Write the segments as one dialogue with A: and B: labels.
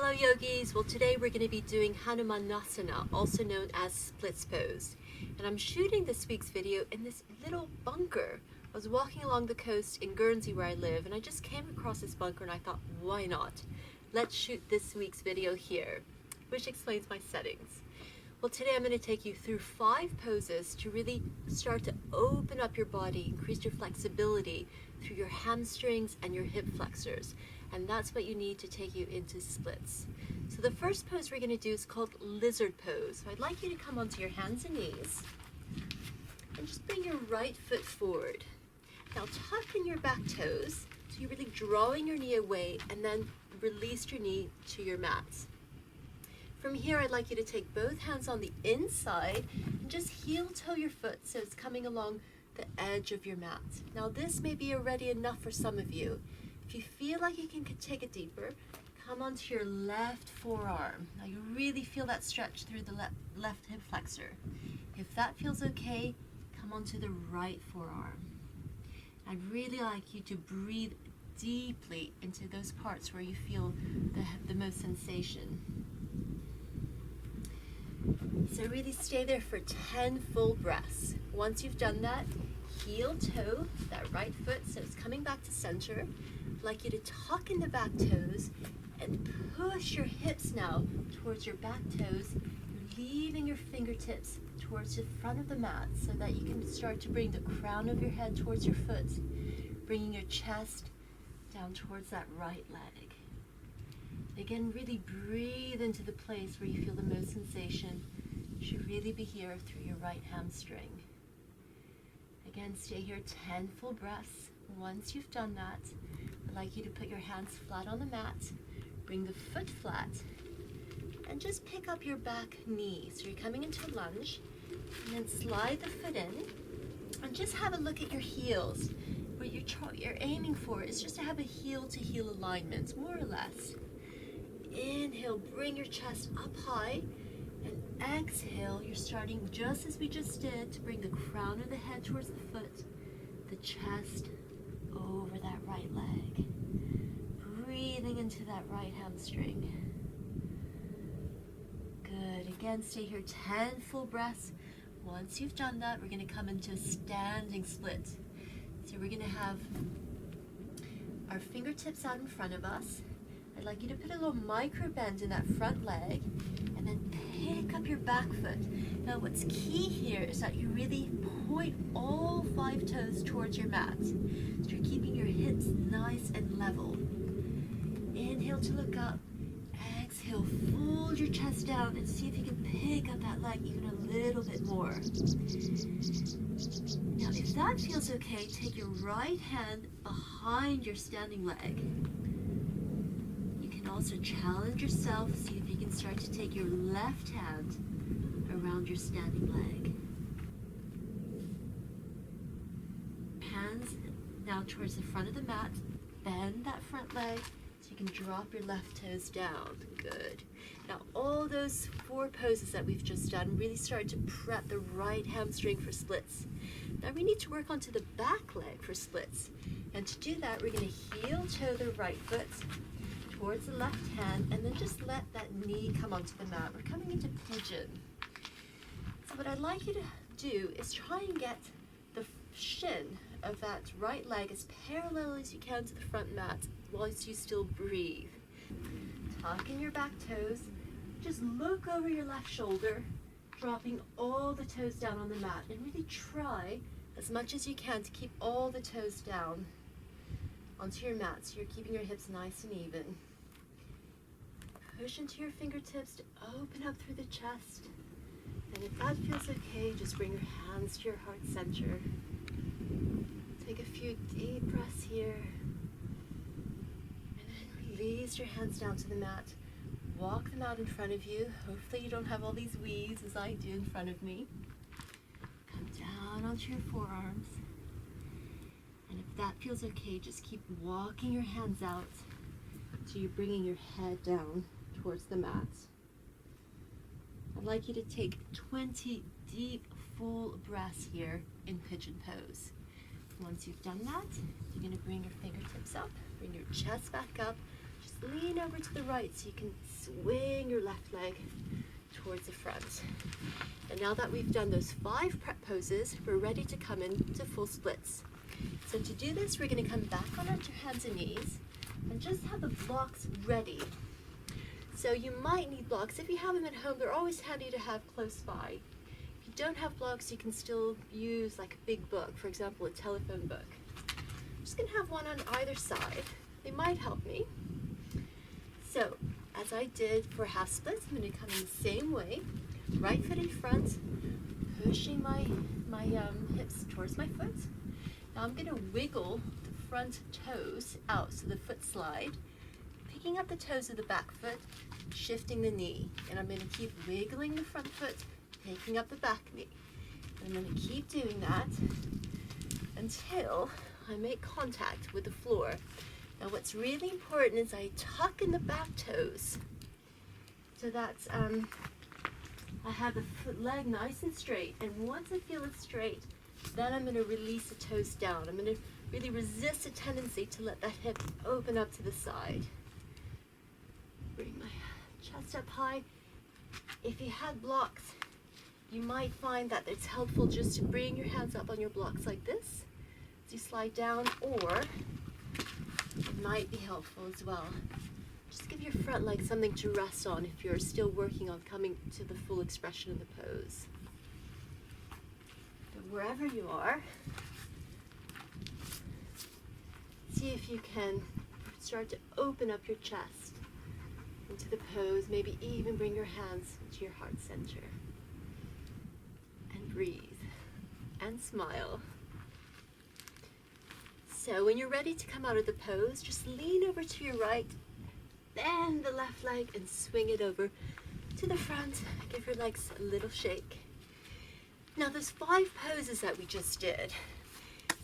A: Hello yogis! Well, today we're going to be doing Hanumanasana, also known as splits pose. And I'm shooting this week's video in this little bunker. I was walking along the coast in Guernsey where I live, and I just came across this bunker and I thought, why not? Let's shoot this week's video here, which explains my settings. Well, today I'm going to take you through 5 poses to really start to open up your body, increase your flexibility through your hamstrings and your hip flexors. And that's what you need to take you into splits. So the first pose we're going to do is called lizard pose. So I'd like you to come onto your hands and knees and just bring your right foot forward. Now tuck in your back toes, so you're really drawing your knee away, and then release your knee to your mat. From here, I'd like you to take both hands on the inside and just heel toe your foot so it's coming along the edge of your mat. Now this may be already enough for some of you. If you feel like you can take it deeper, come onto your left forearm. Now you really feel that stretch through the left hip flexor. If that feels okay, come onto the right forearm. I'd really like you to breathe deeply into those parts where you feel the most sensation. So really stay there for 10 full breaths. Once you've done that, heel toe that right foot so it's coming back to center. I'd like you to tuck in the back toes and push your hips now towards your back toes, leaving your fingertips towards the front of the mat so that you can start to bring the crown of your head towards your foot, bringing your chest down towards that right leg. Again, really breathe into the place where you feel the most sensation. It should really be here through your right hamstring. Again, stay here 10 full breaths. Once you've done that, I'd like you to put your hands flat on the mat, bring the foot flat, and just pick up your back knee. So you're coming into a lunge, and then slide the foot in, and just have a look at your heels. What you're aiming for is just to have a heel-to-heel alignment, more or less. Inhale, bring your chest up high, and exhale, you're starting just as we just did to bring the crown of the head towards the foot, the chest over that right leg. Breathing into that right hamstring. Good. Again, stay here 10 full breaths. Once you've done that, we're going to come into a standing split. So we're going to have our fingertips out in front of us. I'd like you to put a little micro bend in that front leg and then pick up your back foot. Now what's key here is that you really point all 5 toes towards your mat. So you're keeping your hips nice and level. Inhale to look up. Exhale, fold your chest down and see if you can pick up that leg even a little bit more. Now if that feels okay, take your right hand behind your standing leg. Also challenge yourself, see if you can start to take your left hand around your standing leg. Hands now towards the front of the mat, bend that front leg so you can drop your left toes down. Good. Now all those 4 poses that we've just done really start to prep the right hamstring for splits. Now we need to work onto the back leg for splits. And to do that, we're going to heel toe the right foot towards the left hand, and then just let that knee come onto the mat. We're coming into pigeon. So what I'd like you to do is try and get the shin of that right leg as parallel as you can to the front mat whilst you still breathe. Tuck in your back toes. Just look over your left shoulder, dropping all the toes down on the mat, and really try as much as you can to keep all the toes down onto your mat so you're keeping your hips nice and even. Push into your fingertips to open up through the chest. And if that feels okay, just bring your hands to your heart center. Take a few deep breaths here. And then release your hands down to the mat. Walk them out in front of you. Hopefully you don't have all these weaves as I do in front of me. Come down onto your forearms. And if that feels okay, just keep walking your hands out so you're bringing your head down towards the mat. I'd like you to take 20 deep, full breaths here in pigeon pose. Once you've done that, you're going to bring your fingertips up, bring your chest back up, just lean over to the right so you can swing your left leg towards the front. And now that we've done those 5 prep poses, we're ready to come into full splits. So to do this, we're going to come back onto hands and knees and just have the blocks ready. So you might need blocks. If you have them at home, they're always handy to have close by. If you don't have blocks, you can still use like a big book, for example, a telephone book. I'm just going to have one on either side. They might help me. So, as I did for half splits, I'm going to come in the same way. Right foot in front, pushing my hips towards my foot. Now I'm going to wiggle the front toes out so the foot slide, picking up the toes of the back foot, shifting the knee. And I'm going to keep wiggling the front foot, picking up the back knee. And I'm going to keep doing that until I make contact with the floor. Now what's really important is I tuck in the back toes so that I have the leg nice and straight. And once I feel it straight, then I'm going to release the toes down. I'm going to really resist a tendency to let that hip open up to the side. Bring my chest up high. If you had blocks, you might find that it's helpful just to bring your hands up on your blocks like this as you slide down, or it might be helpful as well. Just give your front leg something to rest on if you're still working on coming to the full expression of the pose. But wherever you are, see if you can start to open up your chest into the pose, maybe even bring your hands to your heart center. And breathe and smile. So when you're ready to come out of the pose, just lean over to your right, bend the left leg and swing it over to the front. Give your legs a little shake. Now there's 5 poses that we just did.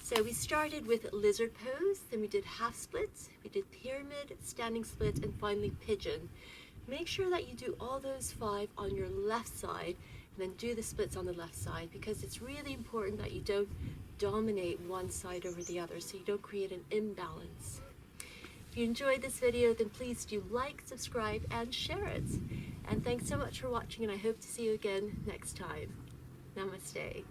A: So we started with lizard pose, then we did half splits, we did pyramid, standing split, and finally pigeon. Make sure that you do all those 5 on your left side and then do the splits on the left side, because it's really important that you don't dominate one side over the other so you don't create an imbalance. If you enjoyed this video, then please do like, subscribe, and share it. And thanks so much for watching, and I hope to see you again next time. Namaste.